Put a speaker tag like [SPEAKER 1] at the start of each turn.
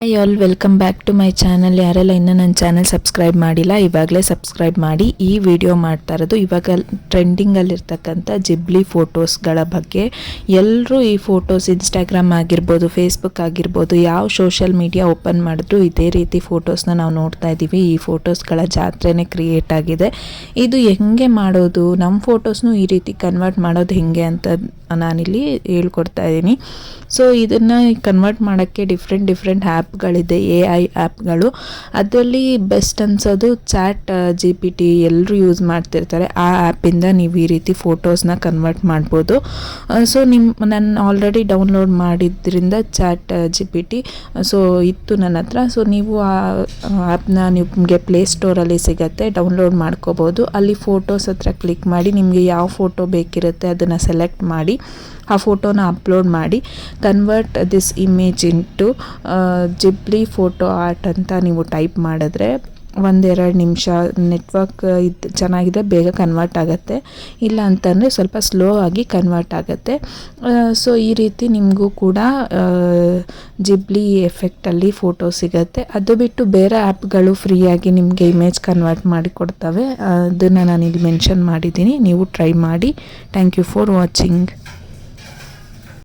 [SPEAKER 1] Hi all welcome back to my channel. ಯಾರೆಲ್ಲ ಇನ್ನೂ ನನ್ನ ಚಾನಲ್ ಸಬ್ಸ್ಕ್ರೈಬ್ ಮಾಡಿಲ್ಲ ಇವಾಗಲೇ ಸಬ್ಸ್ಕ್ರೈಬ್ ಮಾಡಿ. ಈ ವಿಡಿಯೋ ಮಾಡ್ತಾ ಇರೋದು ಇವಾಗ ಟ್ರೆಂಡಿಂಗಲ್ಲಿರ್ತಕ್ಕಂಥ ಜಿಬ್ಲಿ ಫೋಟೋಸ್ಗಳ ಬಗ್ಗೆ. ಎಲ್ಲರೂ ಈ ಫೋಟೋಸ್ ಇನ್ಸ್ಟಾಗ್ರಾಮ್ ಆಗಿರ್ಬೋದು, ಫೇಸ್ಬುಕ್ ಆಗಿರ್ಬೋದು, ಯಾವ ಸೋಷಿಯಲ್ ಮೀಡಿಯಾ ಓಪನ್ ಮಾಡಿದ್ರು ಇದೇ ರೀತಿ ಫೋಟೋಸ್ನ ನಾವು ನೋಡ್ತಾ ಇದ್ದೀವಿ. ಈ ಫೋಟೋಸ್ಗಳ ಜಾತ್ರೆನೇ ಕ್ರಿಯೇಟ್ ಆಗಿದೆ. ಇದು ಹೆಂಗೆ ಮಾಡೋದು, ನಮ್ಮ ಫೋಟೋಸ್ನು ಈ ರೀತಿ ಕನ್ವರ್ಟ್ ಮಾಡೋದು ಹೆಂಗೆ ಅಂತ ನಾನಿಲ್ಲಿ ಹೇಳ್ಕೊಡ್ತಾ ಇದ್ದೀನಿ. ಸೊ ಇದನ್ನು ಕನ್ವರ್ಟ್ ಮಾಡೋಕ್ಕೆ ಡಿಫ್ರೆಂಟ್ ಆ್ಯಪ್ಗಳಿದೆ, AI ಆ್ಯಪ್ಗಳು. ಅದರಲ್ಲಿ ಬೆಸ್ಟ್ ಅನ್ಸೋದು ChatGPT ಎಲ್ಲರೂ ಯೂಸ್ ಮಾಡ್ತಿರ್ತಾರೆ. ಆ ಆ್ಯಪಿಂದ ನೀವು ಈ ರೀತಿ ಫೋಟೋಸ್ನ ಕನ್ವರ್ಟ್ ಮಾಡ್ಬೋದು. ಸೊ ನಾನು ಆಲ್ರೆಡಿ ಡೌನ್ಲೋಡ್ ಮಾಡಿದ್ರಿಂದ ChatGPT ಸೊ ಇತ್ತು ನನ್ನ ಹತ್ರ. ಸೊ ನೀವು ಆ ಆ್ಯಪ್ನ ನಿಮಗೆ ಪ್ಲೇಸ್ಟೋರಲ್ಲಿ ಸಿಗುತ್ತೆ, ಡೌನ್ಲೋಡ್ ಮಾಡ್ಕೋಬೋದು. ಅಲ್ಲಿ ಫೋಟೋಸ್ ಹತ್ರ ಕ್ಲಿಕ್ ಮಾಡಿ ನಿಮಗೆ ಯಾವ ಫೋಟೋ ಬೇಕಿರುತ್ತೆ ಅದನ್ನು ಸೆಲೆಕ್ಟ್ ಮಾಡಿ ಆ ಫೋಟೋನ ಅಪ್ಲೋಡ್ ಮಾಡಿ convert this image into Ghibli photo art ಅಂತ ನೀವು ಟೈಪ್ ಮಾಡಿದ್ರೆ 1-2 ನಿಮಿಷ ನೆಟ್ವರ್ಕ್ ಚೆನ್ನಾಗಿದೆ, ಬೇಗ ಕನ್ವರ್ಟ್ ಆಗುತ್ತೆ. ಇಲ್ಲ ಅಂತಂದರೆ ಸ್ವಲ್ಪ ಸ್ಲೋ ಆಗಿ ಕನ್ವರ್ಟ್ ಆಗುತ್ತೆ. ಸೊ ಈ ರೀತಿ ನಿಮಗೂ ಕೂಡ ಜಿಬ್ಲಿ ಎಫೆಕ್ಟಲ್ಲಿ ಫೋಟೋ ಸಿಗುತ್ತೆ. ಅದು ಬಿಟ್ಟು ಬೇರೆ ಆ್ಯಪ್ಗಳು ಫ್ರೀಯಾಗಿ ನಿಮಗೆ ಇಮೇಜ್ ಕನ್ವರ್ಟ್ ಮಾಡಿ ಕೊಡ್ತವೆ. ಅದನ್ನು ನಾನಿಲ್ಲಿ ಮೆನ್ಷನ್ ಮಾಡಿದ್ದೀನಿ, ನೀವು ಟ್ರೈ ಮಾಡಿ. Thank you for watching.